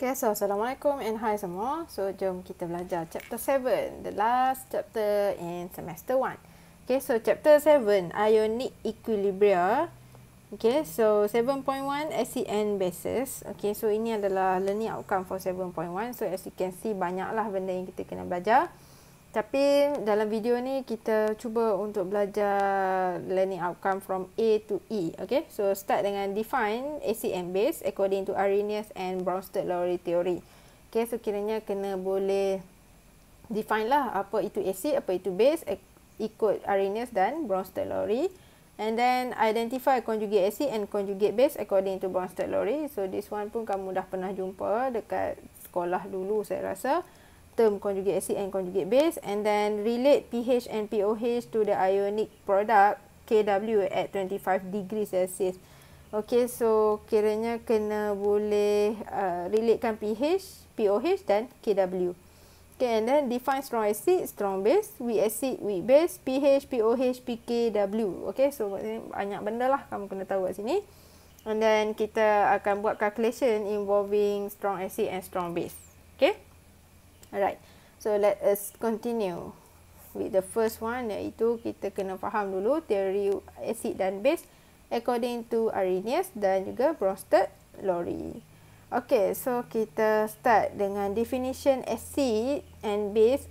Okay, so Assalamualaikum and hi semua. So, jom kita belajar chapter 7, the last chapter in semester 1. Okay, so chapter 7, ionic equilibria. Okay, so 7.1, acid and bases. Okay, so ini adalah learning outcome for 7.1. So, as you can see, banyaklah benda yang kita kena belajar. Tapi dalam video ni kita cuba untuk belajar learning outcome from A to E. Okay, so start dengan define acid and base according to Arrhenius and Bronsted-Lowry theory. Okay, so kiranya kena boleh define lah apa itu acid, apa itu base ikut Arrhenius dan Bronsted-Lowry. And then identify conjugate acid and conjugate base according to Bronsted-Lowry. So this one pun kamu dah pernah jumpa dekat sekolah dulu saya rasa. Term conjugate acid and conjugate base, and then relate pH and POH to the ionic product Kw at 25 degrees Celsius. Okay, so kiranya kena boleh relatekan pH, POH dan Kw. Okay, and then define strong acid, strong base, weak acid, weak base, pH, POH, pKw. Okay, so banyak benda lah kamu kena tahu kat sini. And then kita akan buat calculation involving strong acid and strong base. Okay. Alright, so let us continue with the first one, iaitu kita kena faham dulu teori acid dan base according to Arrhenius dan juga Bronsted-Lowry. Okay, so kita start dengan definition acid and base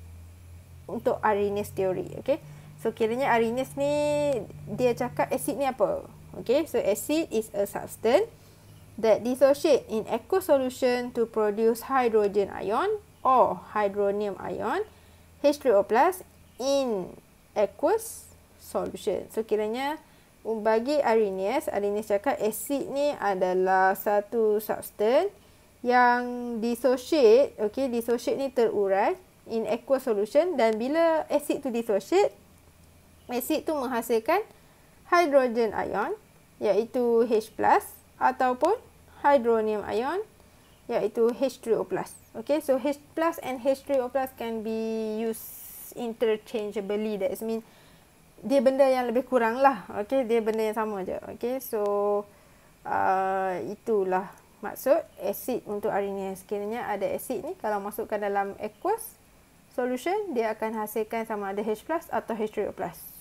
untuk Arrhenius theory. Okay, so kiranya Arrhenius ni dia cakap acid ni apa? Okay, so acid is a substance that dissociate in aqueous solution to produce hydrogen ion or hydronium ion H3O+ in aqueous solution. So kiranya bagi Arrhenius cakap acid ni adalah satu substance yang dissociate, okay, dissociate ni terurai in aqueous solution, dan bila acid tu dissociate, acid tu menghasilkan hydrogen ion iaitu H+ ataupun hydronium ion iaitu H3O+. Okay, so H+ and H3O+ can be used interchangeably. That means dia benda yang lebih kurang lah. Okay, dia benda yang sama je. Okay, so itulah maksud acid untuk Arrhenius. Kiranya ada acid ni, kalau masukkan dalam aqueous solution, dia akan hasilkan sama ada H+ atau H3O+.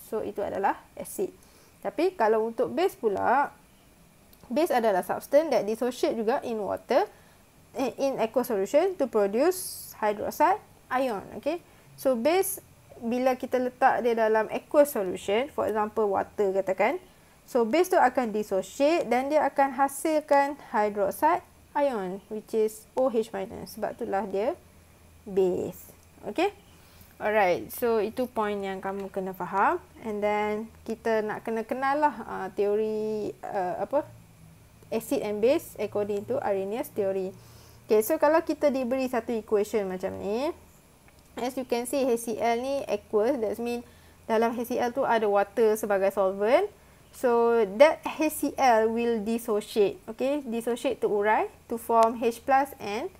So, itu adalah acid. Tapi kalau untuk base pula, base adalah substance that dissociate juga in water, in aqueous solution to produce hydroxide ion. Okay, so base bila kita letak dia dalam aqueous solution, for example water katakan, so base tu akan dissociate dan dia akan hasilkan hydroxide ion which is OH-, sebab itulah dia base. Okay, alright, so itu point yang kamu kena faham. And then kita nak kena kenal lah teori acid and base according to Arrhenius theory. Okay, so kalau kita diberi satu equation macam ni, as you can see HCl ni aqueous, that means dalam HCl tu ada water sebagai solvent. So that HCl will dissociate, okay, dissociate terurai to form H+ and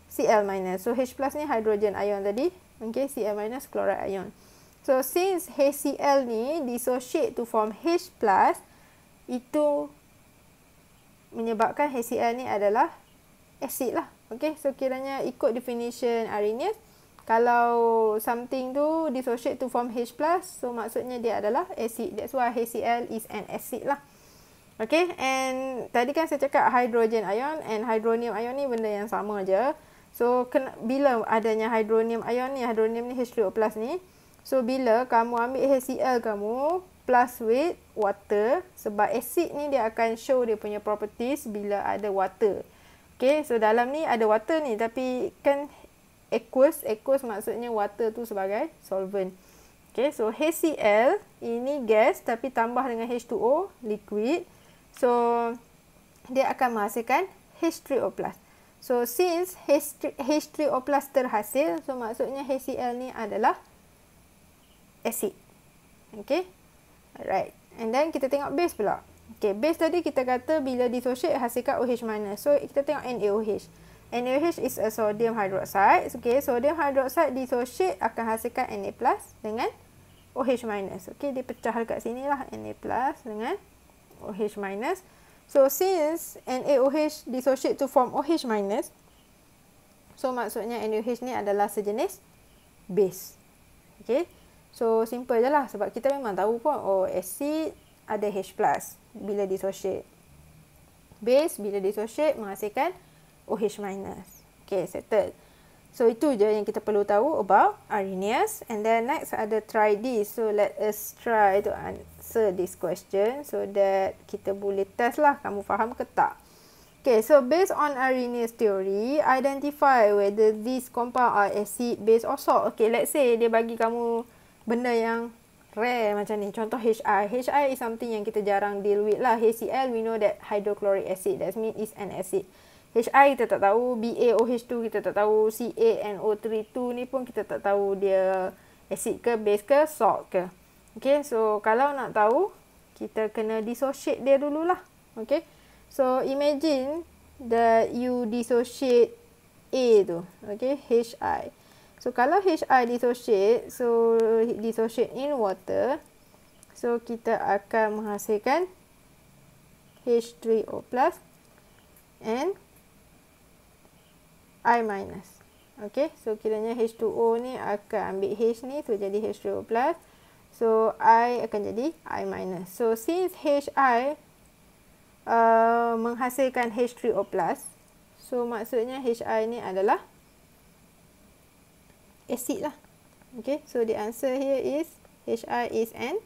Cl-. So H+ ni hydrogen ion tadi, okay, Cl- chloride ion. So since HCl ni dissociate to form H+, itu menyebabkan HCl ni adalah acid lah. Okay, so kiranya ikut definition Arrhenius, kalau something tu dissociate to form H+, so maksudnya dia adalah acid. That's why HCl is an acid lah. Okay, and tadi kan saya cakap hydrogen ion and hydronium ion ni benda yang sama je. So bila adanya hydronium ion ni, hydronium ni H3O+ ni, so bila kamu ambil HCl kamu plus with water, sebab acid ni dia akan show dia punya properties bila ada water. Okay, so dalam ni ada water ni, tapi kan aqueous maksudnya water tu sebagai solvent. Okay, so HCl ini gas tapi tambah dengan H2O, liquid. So dia akan menghasilkan H3O+. So since H3O+ terhasil, so maksudnya HCl ni adalah acid. Okay, alright. And then kita tengok base pula. Okay, base tadi kita kata bila dissociate hasilkan OH-. So kita tengok NaOH. NaOH is a sodium hydroxide. Okay, sodium hydroxide dissociate akan hasilkan Na+ dengan OH-. Okay, dia pecah dekat sini lah, Na+ dengan OH-. So since NaOH dissociate to form OH-, So maksudnya NaOH ni adalah sejenis base. Okay. So simple je lah, sebab kita memang tahu pun acid ada H+ bila dissociate. Base bila dissociate menghasilkan OH-. Okay, settle. So itu je yang kita perlu tahu about Arrhenius. And then next ada try this. So let us try to answer this question so that kita boleh test lah kamu faham ke tak. Okay, so based on Arrhenius theory, identify whether these compound are acid, base or salt. Okay, let's say dia bagi kamu benda yang rare macam ni. Contoh HI. HI is something yang kita jarang deal with lah. HCl, we know that hydrochloric acid. That means it's an acid. HI kita tak tahu, BaOH2 kita tak tahu, CaNO3 ni pun kita tak tahu dia acid ke, base ke, salt ke. Okay, so kalau nak tahu, kita kena dissociate dia dululah. Okay, so imagine that you dissociate A tu, okay, HI. So kalau HI dissociate, so dissociate in water, so kita akan menghasilkan H3O+ and I-. Okay, so kiranya H2O ni akan ambil H ni, so jadi H3O+. So I akan jadi I-. So since HI menghasilkan H3O+, so maksudnya HI ni adalah acid lah. Okay, so the answer here is HI is an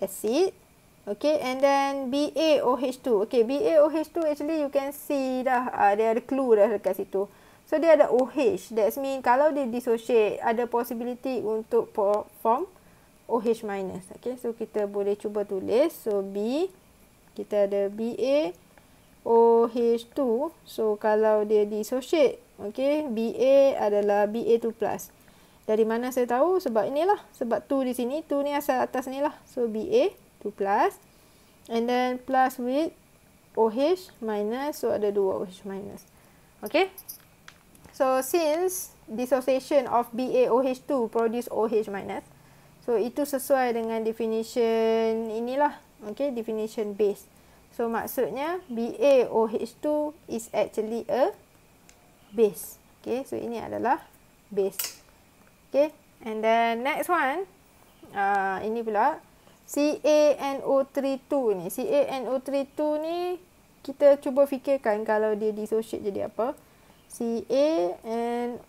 acid. Okay, and then BaOH2. Okay, BaOH2 actually you can see dah, dia ada clue dah dekat situ. So dia ada OH. That means kalau dia dissociate, ada possibility untuk form OH-. Okay, so kita boleh cuba tulis. So B, kita ada BaOH2. So kalau dia dissociate, okay, Ba adalah Ba2+. Dari mana saya tahu? Sebab inilah. Sebab 2 di sini. 2 ni asal atas ni lah. So Ba2+. And then plus with OH-. So ada 2 OH-. Okay. So since dissociation of BaOH2 produce OH-, so itu sesuai dengan definition inilah. Okay, definition base. So maksudnya BaOH2 is actually a base. Okay, so ini adalah base. Okay, and then next one, ini pula CaNO3 ni. CaNO3 ni kita cuba fikirkan kalau dia dissociate jadi apa. CaNO3.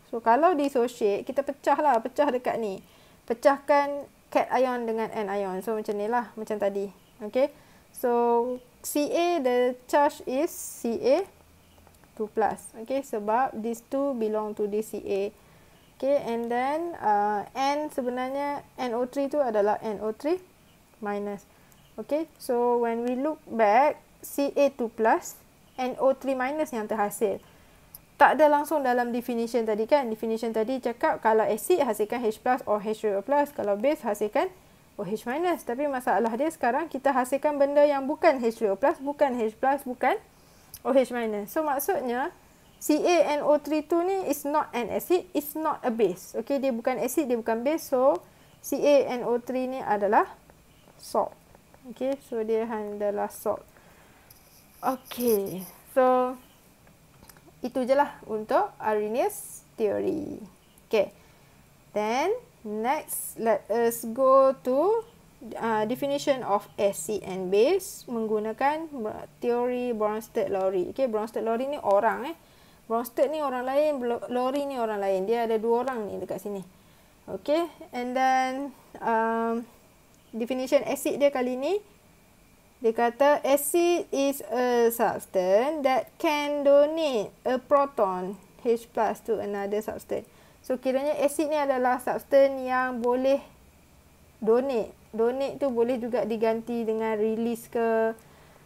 So kalau dissociate, kita pecah lah, pecah dekat ni. Pecahkan cation dengan anion. So macam ni lah, macam tadi. Okay, so Ca, the charge is Ca2+. Okay, sebab these two belong to this Ca. Okay, and then N sebenarnya NO3 tu adalah NO3-. Okay, so when we look back, Ca2+, NO3- yang terhasil. Tak ada langsung dalam definition tadi kan. Definition tadi cakap kalau acid hasilkan H+ or H3O+. Kalau base hasilkan OH-. Tapi masalah dia sekarang kita hasilkan benda yang bukan H3O+, bukan H+, bukan OH-. So maksudnya CaNO3 tu ni is not an acid, is not a base. Okay, dia bukan acid, dia bukan base. So CaNO3 ni adalah salt. Okay, so dia adalah salt. Okay, so itu je lah untuk Arrhenius theory. Okay, then next let us go to definition of acid and base menggunakan teori Bronsted-Lowry. Okay, Bronsted-Lowry ni orang Bronsted ni orang lain, Lowry ni orang lain. Dia ada 2 orang ni dekat sini. Okay, and then definition acid dia kali ni, dia kata acid is a substance that can donate a proton H+ to another substance. So kiranya acid ni adalah substance yang boleh donate. Donate tu boleh juga diganti dengan release ke.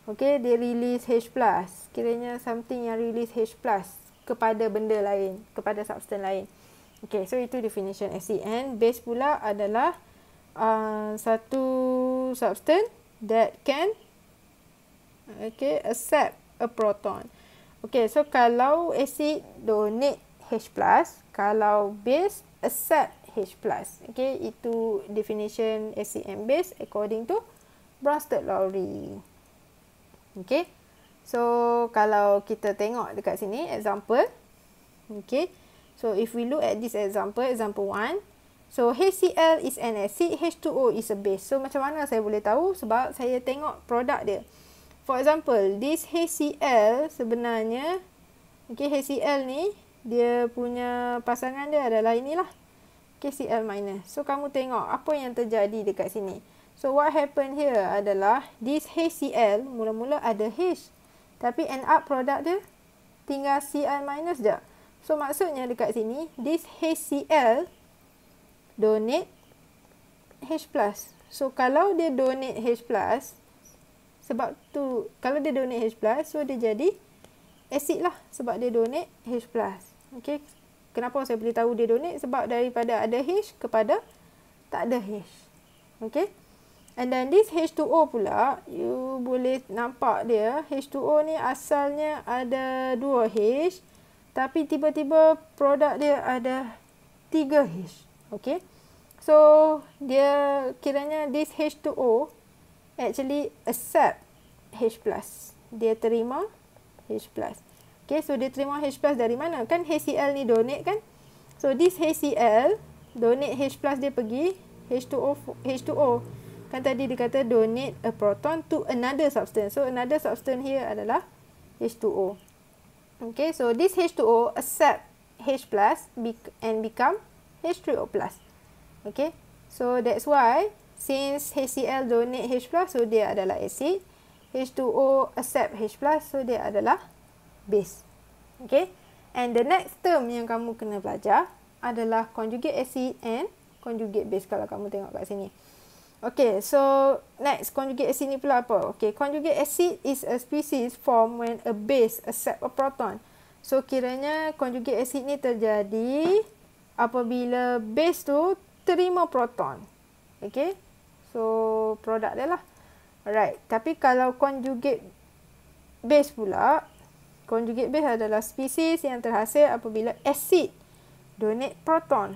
Okay, dia release H+. Kiranya something yang release H+ kepada benda lain, kepada substance lain. Okay, so itu definition acid. And base pula adalah satu substance that can accept a proton. Okay, so kalau acid donate H+, kalau base accept H+. Okay, itu definition acid and base according to Bronsted-Lowry. Okay, So, kalau kita tengok dekat sini, example. Okay. So, if we look at this example, example 1. So, HCl is an acid, H2O is a base. So, macam mana saya boleh tahu? Sebab saya tengok produk dia. For example, this HCl sebenarnya, okay, HCl ni, dia punya pasangan dia adalah inilah. KCl minus. So, kamu tengok apa yang terjadi dekat sini. So, what happened here adalah this HCl mula-mula ada H. Tapi end up produk dia tinggal Cl minus je. So, maksudnya dekat sini, this HCl donate H+. So, kalau dia donate H+, sebab tu, kalau dia donate H+, so dia jadi acid lah. Sebab dia donate H+. Okay. Kenapa saya boleh tahu dia donate? Sebab daripada ada H kepada tak ada H. Okay. And then this H2O pula, you boleh nampak dia, H2O ni asalnya ada 2 H. Tapi tiba-tiba produk dia ada 3 H. Okay. So, dia kiranya this H2O actually accept H+. Dia terima H+. Okay, so dia terima H+ dari mana? Kan HCl ni donate kan? So, this HCl donate H+ dia pergi H2O. Kan tadi dia kata donate a proton to another substance. So, another substance here adalah H2O. Okay, so this H2O accept H+ and become H3O+. Okay, so that's why since HCl donate H+, so dia adalah acid. H2O accept H+, so dia adalah base. Okay, and the next term yang kamu kena belajar adalah conjugate acid and conjugate base kalau kamu tengok kat sini. Okay, so next conjugate acid ni pula apa? Okay, conjugate acid is a species formed when a base accept a proton. So, kiranya conjugate acid ni terjadi apabila base tu terima proton. Okay, so produk dia lah. Alright, tapi kalau conjugate base pula, conjugate base adalah spesies yang terhasil apabila acid donate proton.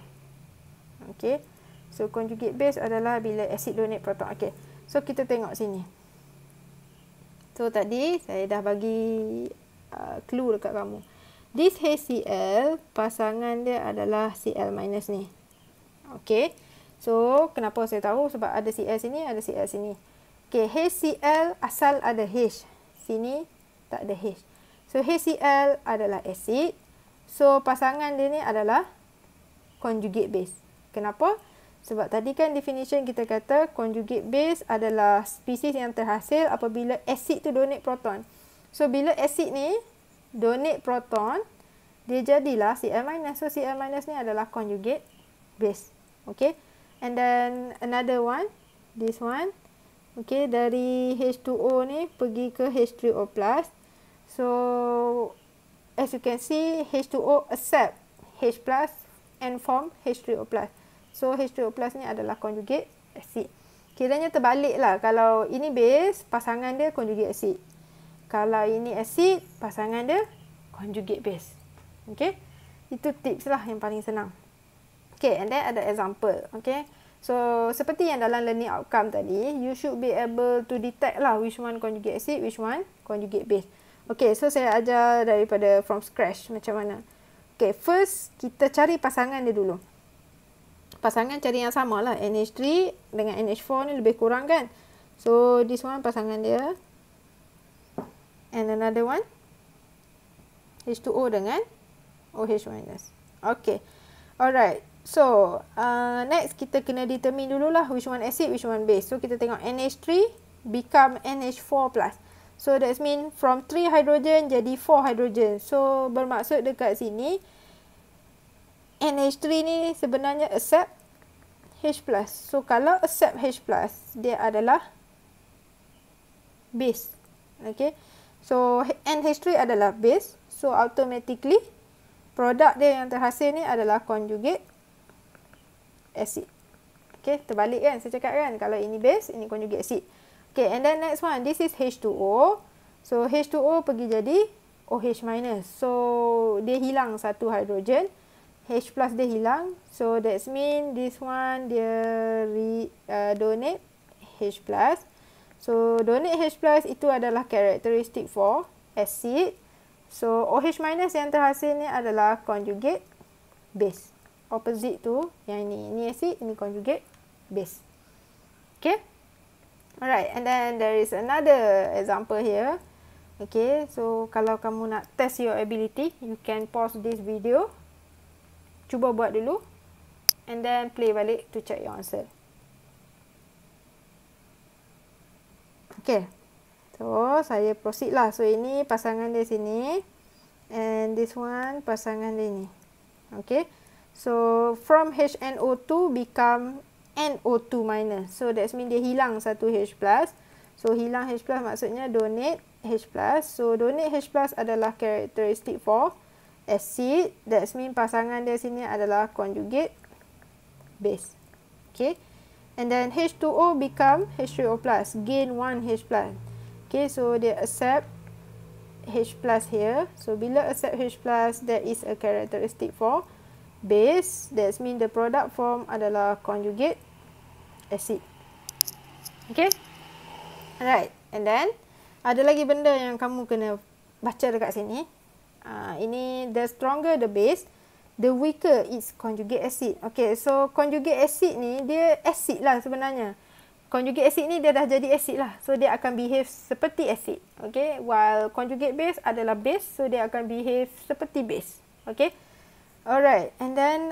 Okay, so conjugate base adalah bila acid donate proton. Okay, so kita tengok sini. So tadi saya dah bagi clue dekat kamu. This HCl, pasangan dia adalah Cl minus ni. Okay, so kenapa saya tahu? Sebab ada Cl sini, ada Cl sini. Okay, HCl asal ada H. Sini tak ada H. So, HCl adalah acid. So, pasangan dia ni adalah conjugate base. Kenapa? Sebab tadi kan definition kita kata conjugate base adalah spesies yang terhasil apabila acid tu donate proton. So, bila acid ni donate proton, dia jadilah Cl minus. So, Cl minus ni adalah conjugate base. Okay. And then, another one. This one. Okay, dari H2O ni pergi ke H3O+. So, as you can see, H2O accept H+ and form H3O+. So, H3O+ ni adalah conjugate acid. Kiranya terbalik lah. Kalau ini base, pasangan dia conjugate acid. Kalau ini acid, pasangan dia conjugate base. Okay, itu tips lah yang paling senang. Okay, and then ada example. Okay, so seperti yang dalam learning outcome tadi, you should be able to detect lah which one conjugate acid, which one conjugate base. Okay, so saya ajar daripada from scratch macam mana. Okay, first kita cari pasangan dia dulu. Pasangan cari yang sama lah. NH3 dengan NH4 ni lebih kurang kan. So, this one pasangan dia. And another one. H2O dengan OH minus. Okay. Alright. So, next kita kena determine dululah which one acid, which one base. So, kita tengok NH3 become NH4 plus. So, that means from 3 hydrogen jadi 4 hydrogen. So, bermaksud dekat sini, NH3 ni sebenarnya accept H+. So, kalau accept H+, dia adalah base. Okay. So, NH3 adalah base. So, automatically, produk dia yang terhasil ni adalah conjugate acid. Okay, terbalik kan saya cakap kan. Kalau ini base, ini conjugate acid. Okay, and then next one, this is H2O. So, H2O pergi jadi OH minus. So, dia hilang satu hydrogen. H plus dia hilang. So, that means this one dia donate H plus. So, donate H plus itu adalah karakteristik for acid. So OH minus yang terhasil ni adalah conjugate base. Opposite tu yang ini acid, ini conjugate base. Okay. Alright, and then there is another example here. Okay, so kalau kamu nak test your ability, you can pause this video. Cuba buat dulu. And then play balik to check your answer. Okay. So, saya proceed lah. So, ini pasangan dia sini. And this one, pasangan dia ni. Okay. So, from HNO2 become NO2 minus. So, that means dia hilang satu H+. So, hilang H+, maksudnya donate H+. So, donate H+ adalah characteristic for acid. That means pasangan dia sini adalah conjugate base. Okay. And then H2O become H3O+. Gain 1 H+. Okay, so they accept H+ here. So, bila accept H+, that is a characteristic for base. That means the product form adalah conjugate acid. Okay. Alright. And then, ada lagi benda yang kamu kena baca dekat sini. Ini, the stronger the base, the weaker its conjugate acid. Okay, so conjugate acid ni, dia acid lah sebenarnya. Conjugate acid ni dia dah jadi acid lah. So, dia akan behave seperti acid. Okay, while conjugate base adalah base, so dia akan behave seperti base. Okay. Alright, and then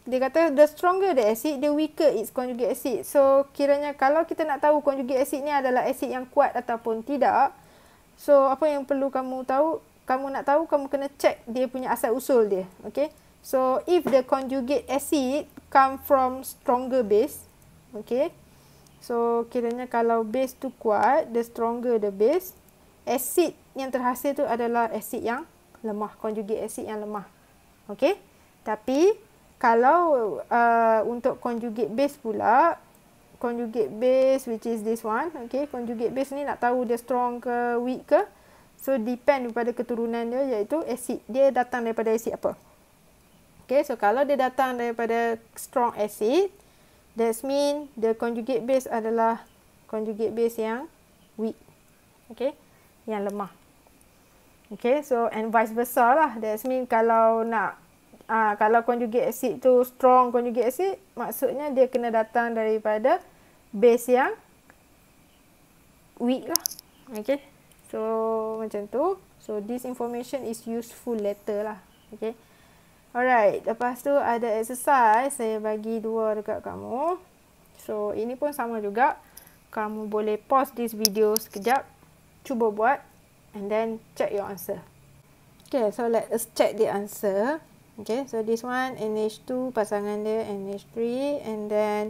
dia kata the stronger the acid, the weaker its conjugate acid. So, kiranya kalau kita nak tahu conjugate acid ni adalah acid yang kuat ataupun tidak, so apa yang perlu kamu tahu? Kamu nak tahu, kamu kena check dia punya asal usul dia. Okay. So, if the conjugate acid come from stronger base, okay. So, kiranya kalau base tu kuat, the stronger the base, acid yang terhasil tu adalah acid yang lemah, conjugate acid yang lemah. Okay. Tapi, kalau untuk conjugate base pula, conjugate base which is this one, okay. Conjugate base ni nak tahu dia strong ke weak ke. So, depend pada keturunan dia, iaitu acid. Dia datang daripada acid apa? Okay, so kalau dia datang daripada strong acid, that means the conjugate base adalah conjugate base yang weak. Okay, yang lemah. Okay, so and vice versa lah. That means kalau nak, kalau conjugate acid tu strong conjugate acid, maksudnya dia kena datang daripada base yang weak lah. Okay. So, macam tu. So, this information is useful later lah. Okay. Alright. Lepas tu ada exercise. Saya bagi 2 dekat kamu. So, ini pun sama juga. Kamu boleh pause this video sekejap. Cuba buat. And then, check your answer. Okay. So, let us check the answer. Okay. So, this one NH2 pasangan dia NH3. And then,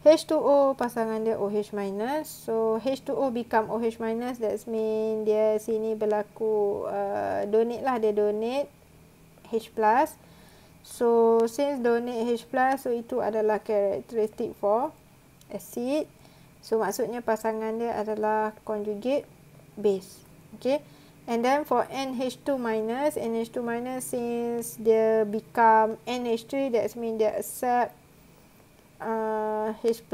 H2O pasangan dia OH minus. So, H2O become OH minus. That means dia sini berlaku donate lah. Dia donate H+. So, since donate H+, so itu adalah characteristic for acid. So, maksudnya pasangan dia adalah conjugate base. Okay. And then for NH2 minus, NH2 minus since dia become NH3, that means dia accept H+,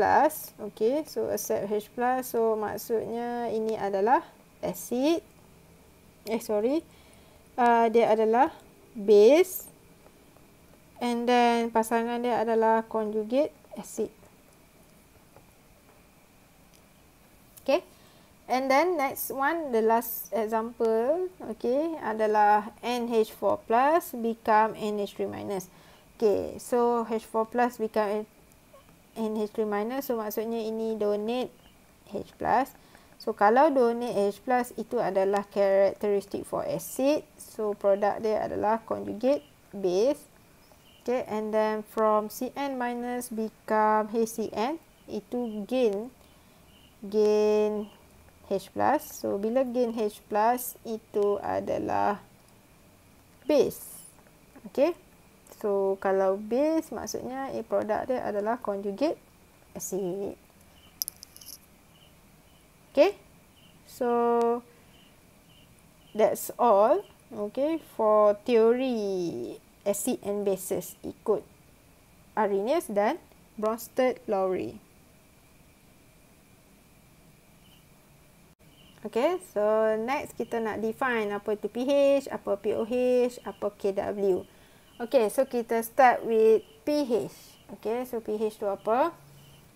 okay, so accept H+, so maksudnya ini adalah acid, dia adalah base, and then pasangan dia adalah conjugate acid. Okay, and then next one, the last example, okay, adalah NH4 plus become NH3 minus. Okay, so H4 plus become NH3 minus, so maksudnya ini donate H+. So, kalau donate H+, itu adalah characteristic for acid. So, produk dia adalah conjugate base. Okay, and then from Cn minus become HCN, itu gain H+. So, bila gain H+, itu adalah base. Okay. So, kalau base maksudnya produk dia adalah conjugate acid. Okay. So, that's all. Okay. For teori acid and bases ikut Arrhenius dan Bronsted-Lowry. Okay, so next kita nak define apa itu pH, apa POH, apa KW. Okay, so kita start with pH. Okay, so pH tu apa?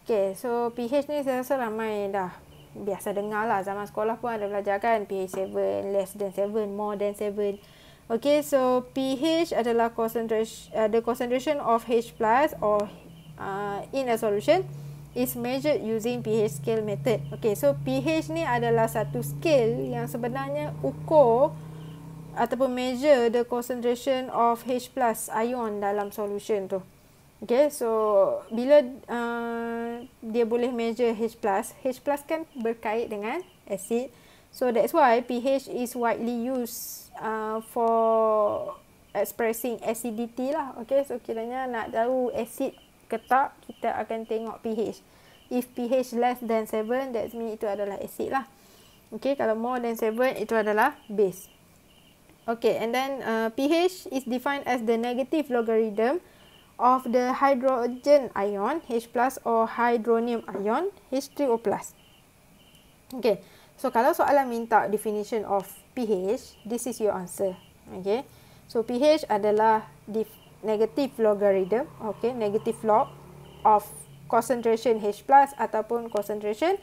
Okay, so pH ni saya rasa ramai dah biasa dengar lah. Zaman sekolah pun ada belajar kan. pH 7, less than 7, more than 7. Okay, so pH adalah the concentration of H plus or in a solution is measured using pH scale method. Okay, so pH ni adalah satu scale yang sebenarnya ukur ataupun measure the concentration of H plus ion dalam solution tu. Okay, so bila dia boleh measure H plus kan berkait dengan acid. So that's why pH is widely used for expressing acidity lah. Okay, so kiranya nak tahu acid ke tak, kita akan tengok pH. If pH less than 7, that means itu adalah acid lah. Okay, kalau more than 7, itu adalah base. Okay, and then pH is defined as the negative logarithm of the hydrogen ion H plus or hydronium ion H3O plus. Okay, so kalau soalan minta definition of pH, this is your answer. Okay, so pH adalah negative logarithm, okay, negative log of concentration H plus ataupun concentration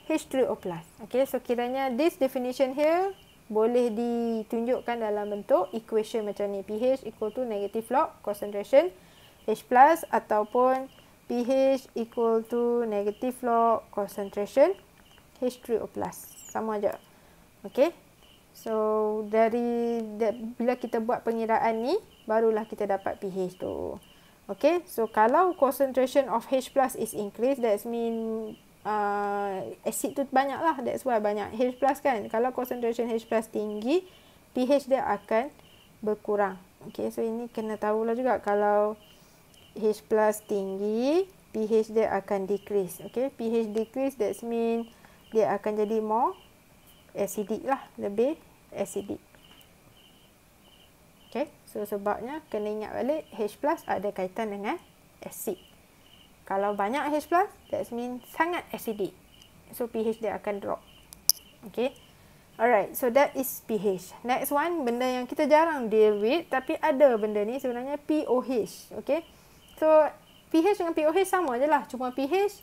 H3O plus. Okay, so kiranya this definition here boleh ditunjukkan dalam bentuk equation macam ni. pH equal to negative log concentration H plus ataupun pH equal to negative log concentration H3O plus. Sama aja. Okay, so bila kita buat pengiraan ni, barulah kita dapat pH tu. Okay, so kalau concentration of H plus is increased, that mean acid tu banyak lah. That's why banyak H plus kan. Kalau concentration H plus tinggi, pH dia akan berkurang. Okay, so ini kena tahulah juga. Kalau H plus tinggi, pH dia akan decrease. Okay, pH decrease, that mean dia akan jadi more acidic lah. Lebih acidic. Okay, so sebabnya kena ingat balik H plus ada kaitan dengan acid. Kalau banyak H plus, that means sangat acidic. So pH dia akan drop. Okay, alright, so that is pH. Next one, benda yang kita jarang deal with, tapi ada benda ni sebenarnya POH. Okay, so pH dengan POH sama je lah. Cuma pH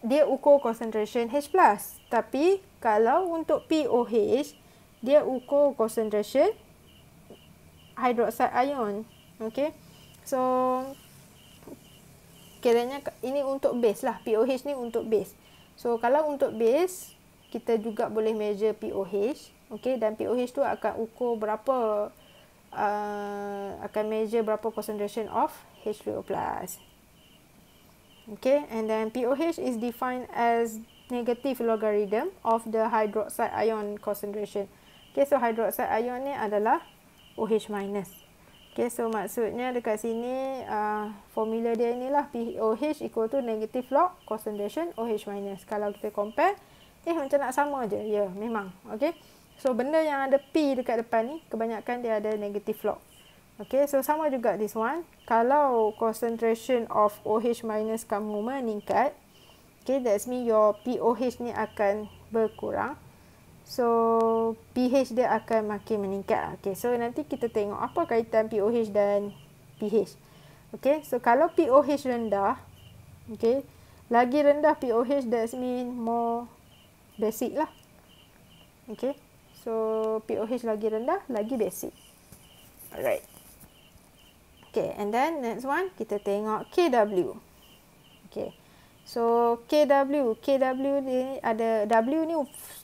dia ukur concentration H plus. Tapi kalau untuk POH, dia ukur concentration hydroxide ion. Okay, so kiranya ini untuk base lah. POH ni untuk base. So kalau untuk base, kita juga boleh measure POH. Okay, dan POH tu akan ukur berapa akan measure berapa concentration of H3O plus. Okay, and then POH is defined as negative logarithm of the hydroxide ion concentration. Okay, so hydroxide ion ni adalah OH minus. Okay, so maksudnya dekat sini formula dia inilah POH equal to negative log concentration OH minus. Kalau kita compare, macam nak sama je. Ya, memang. Okay, so benda yang ada P dekat depan ni, kebanyakan dia ada negative log. Okay, so sama juga this one. Kalau concentration of OH minus kamu meningkat, okay, that's mean your POH ni akan berkurang. So pH dia akan makin meningkat. Okay, so nanti kita tengok apa kaitan POH dan pH. Okay, so kalau POH rendah, okay, lagi rendah POH, that mean more basic lah. Okay, so POH lagi rendah, lagi basic. Alright. Okay, and then next one kita tengok KW. Okay, so KW ni ada, W ni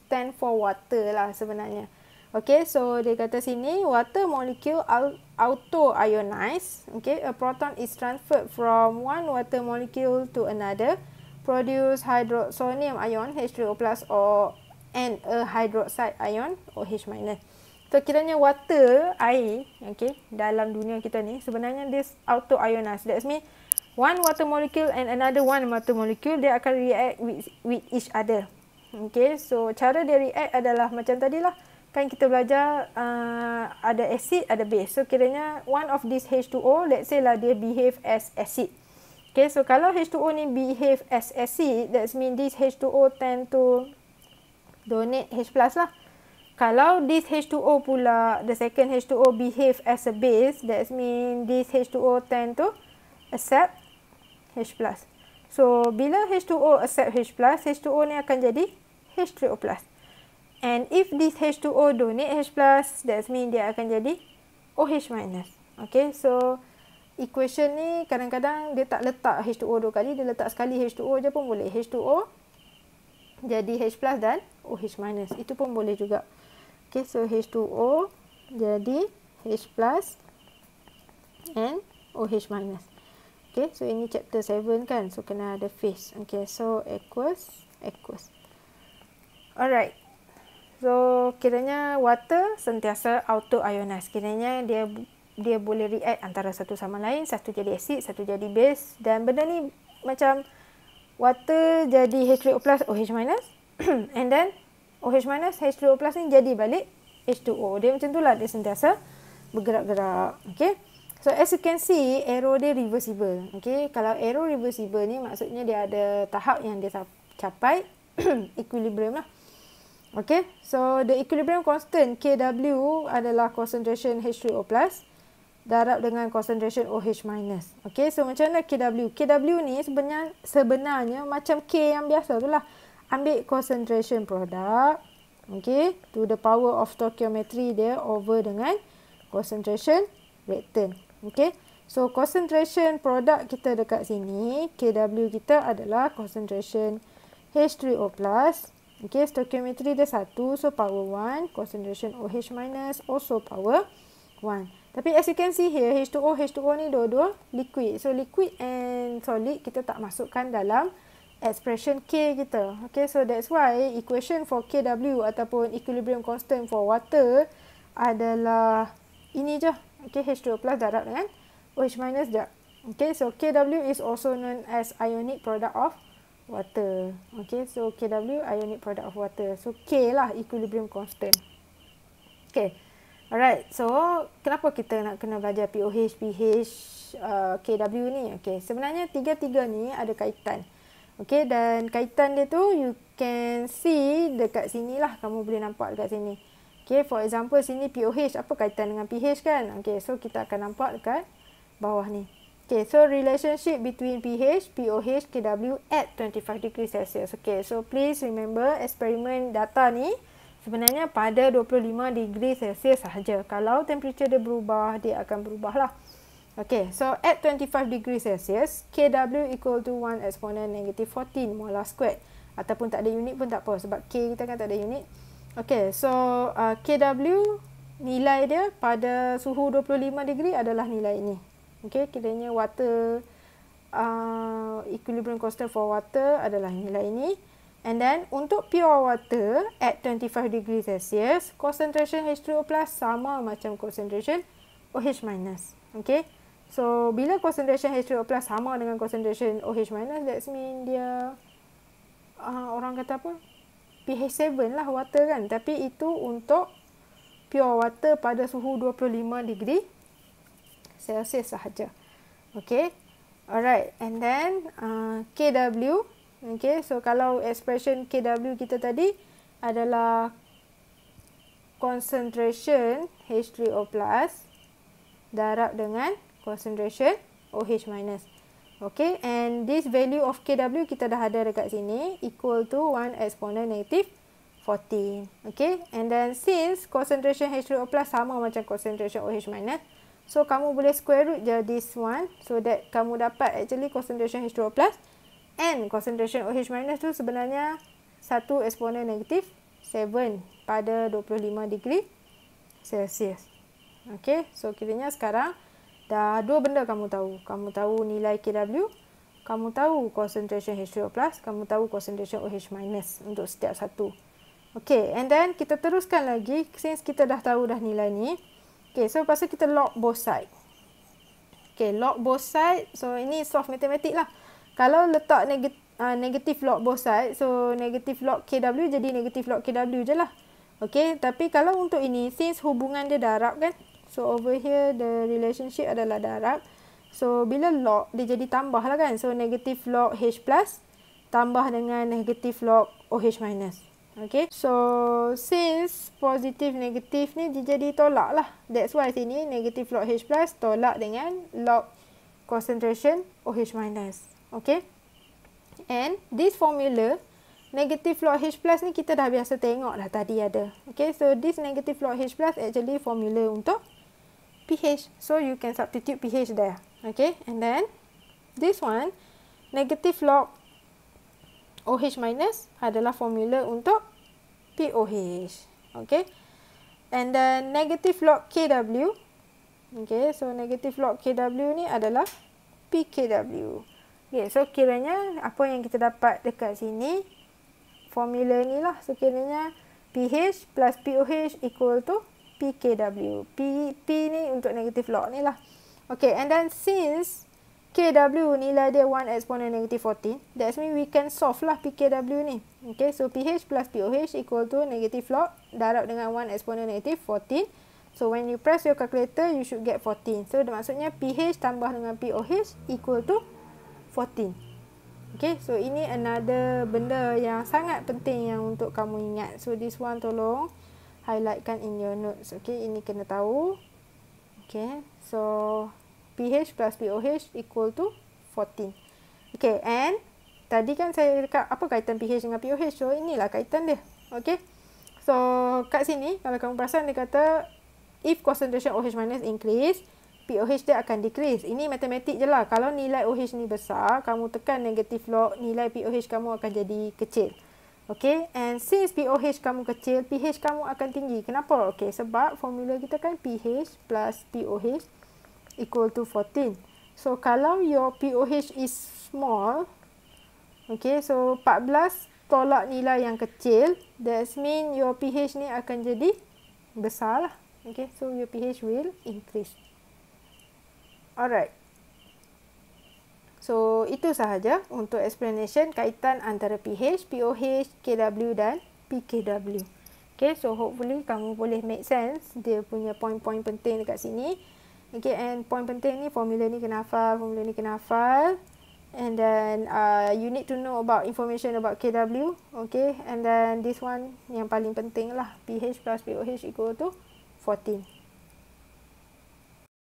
stand for water lah sebenarnya. Okay, so dia kata sini water molecule auto ionize. Okay, a proton is transferred from one water molecule to another, produce hydroxonium ion H3O plus and a hydroxide ion OH minus. So kiranya water, air, okay, dalam dunia kita ni sebenarnya this auto ionize. That means one water molecule and another one water molecule, dia akan react with each other. Okay, so cara dia react adalah macam tadilah. Kan kita belajar ada acid, ada base. So kiranya one of this H2O, let's say lah dia behave as acid. Okay, so kalau H2O ni behave as acid, that means this H2O tend to donate H plus lah. Kalau this H2O pula, the second H2O behave as a base, that means this H2O tend to accept H plus. So, bila H2O accept H plus, H2O ni akan jadi H3O plus. And if this H2O donate H plus, that means dia akan jadi OH minus. Okay, so equation ni kadang-kadang dia tak letak H2O 2 kali, dia letak sekali H2O je pun boleh. H2O jadi H plus dan OH minus. Itu pun boleh juga. Okay, so H2O jadi H plus and OH minus. Okay, so ini chapter 7 kan. So, kena ada phase. Okay, so aqueous. Alright. So, kiranya water sentiasa auto ionize. Kiranya dia boleh react antara satu sama lain. Satu jadi acid, satu jadi base. Dan benda ni macam water jadi H3O plus OH minus. And then OH minus H3O plus ni jadi balik H2O. Dia macam tu lah. Dia sentiasa bergerak-gerak. Okay. So, as you can see, arrow dia reversible. Okay. Kalau arrow reversible ni maksudnya dia ada tahap yang dia capai equilibrium lah. Okay. So, the equilibrium constant KW adalah concentration H3O plus darab dengan concentration OH minus. Okay. So, macam mana KW? KW ni sebenarnya macam K yang biasa tu lah. Ambil concentration product, okay, to the power of stoichiometry dia over dengan concentration reactant. Okay, so concentration product kita dekat sini, KW kita adalah concentration H3O plus. Okay, stoichiometry dia 1, so power 1. Concentration OH minus also power 1. Tapi as you can see here, H2O ni dua-dua liquid. So liquid and solid kita tak masukkan dalam expression K kita. Okay, so that's why equation for KW ataupun equilibrium constant for water adalah ini je. Okay, H2O plus darab dengan OH minus je. Okay, so KW is also known as ionic product of water. Okay, so KW ionic product of water. So K lah equilibrium constant. Okay, alright. So kenapa kita nak kena belajar POH, pH, KW ni? Okay, sebenarnya tiga-tiga ni ada kaitan. Okay, dan kaitan dia tu you can see dekat sini lah. Kamu boleh nampak dekat sini. Okay, for example sini POH. Apa kaitan dengan pH kan? Okay, so kita akan nampak dekat bawah ni. Okay, so relationship between pH, POH, KW at 25 degrees Celsius. Okay, so please remember eksperimen data ni sebenarnya pada 25 degrees Celsius sahaja. Kalau temperature dia berubah, dia akan berubah lah. Okay, so at 25 degrees Celsius, KW equal to 1 exponent negative 14 molar squared. Ataupun tak ada unit pun tak apa sebab K kita kan tak ada unit. Okay, so KW nilai dia pada suhu 25 degree adalah nilai ini. Okay, kiranya water equilibrium constant for water adalah nilai ini. And then untuk pure water at 25 degrees Celsius, concentration H3O plus sama macam concentration OH minus. Okay. So, bila concentration H3O plus sama dengan concentration OH minus, that means dia, orang kata apa? pH 7 lah water kan. Tapi itu untuk pure water pada suhu 25 degree Celsius sahaja. Okay. Alright. And then, KW. Okay. So, kalau expression KW kita tadi adalah concentration H3O plus darab dengan concentration OH minus. Okay, and this value of KW kita dah ada dekat sini equal to 1 exponent negative 14. Okay, and then since concentration H3O plus sama macam concentration OH minus, so kamu boleh square root je this one so that kamu dapat actually concentration H2O plus and concentration OH minus tu sebenarnya 1 exponent negative 7 pada 25 degree Celsius. Okay, so kiranya sekarang dah dua benda kamu tahu. Kamu tahu nilai KW, kamu tahu concentration H2O plus, kamu tahu concentration OH minus untuk setiap satu. Okay, and then kita teruskan lagi since kita dah tahu dah nilai ni. Okay, so lepas tu kita log both side. Okay, log both side. So, ini soft matematik lah. Kalau letak negative log both side, so negative log KW jadi negative log KW je lah. Okay, tapi kalau untuk ini, since hubungan dia darab kan, so over here the relationship adalah darab. So, bila log, dia jadi tambah lah kan. So, negative log H plus tambah dengan negative log OH minus. Okay, so since positif negatif ni dia jadi tolak lah. That's why sini negative log H plus tolak dengan log concentration OH minus. Okay, and this formula negative log H plus ni kita dah biasa tengok dah tadi ada. Okay, so this negative log H plus actually formula untuk pH. So you can substitute pH there. Okay, and then this one negative log OH minus adalah formula untuk POH. Okay, and then negative log KW. Okay, so negative log KW ni adalah PKW. Okay, so kiranya apa yang kita dapat dekat sini formula ni lah. So kiranya pH plus POH equal to PKW. P ni untuk negative log ni lah. Okay, and then since KW nilai dia 1 exponent negative 14, that means we can solve lah PKW ni. Okay, so pH plus POH equal to negative log darab dengan 1 exponent negative 14. So when you press your calculator, you should get 14. So maksudnya pH tambah dengan POH equal to 14. Okay, so ini another benda yang sangat penting yang untuk kamu ingat. So this one tolong highlightkan in your notes. Okay, ini kena tahu. Okay, so pH plus POH equal to 14. Okay, and tadi kan saya dekat apa kaitan pH dengan POH? So inilah kaitan dia. Okay, so kat sini kalau kamu perasan dia kata if concentration OH minus increase, POH dia akan decrease. Ini matematik je lah. Kalau nilai OH ni besar, kamu tekan negative log, nilai POH kamu akan jadi kecil. Okay, and since POH kamu kecil, pH kamu akan tinggi. Kenapa? Okay, sebab formula kita kan pH plus POH equal to 14. So kalau your POH is small, okay, so 14 tolak nilai yang kecil, that means your pH ni akan jadi besar lah. Okay, so your pH will increase. Alright. So itu sahaja untuk explanation kaitan antara pH, POH, KW dan PKW. Okay, so hopefully kamu boleh make sense dia punya point-point penting dekat sini. Okay, and point penting ni formula ni kena hafal, formula ni kena hafal. And then you need to know about information about KW. Okay, and then this one yang paling penting lah, pH plus POH equal to 14.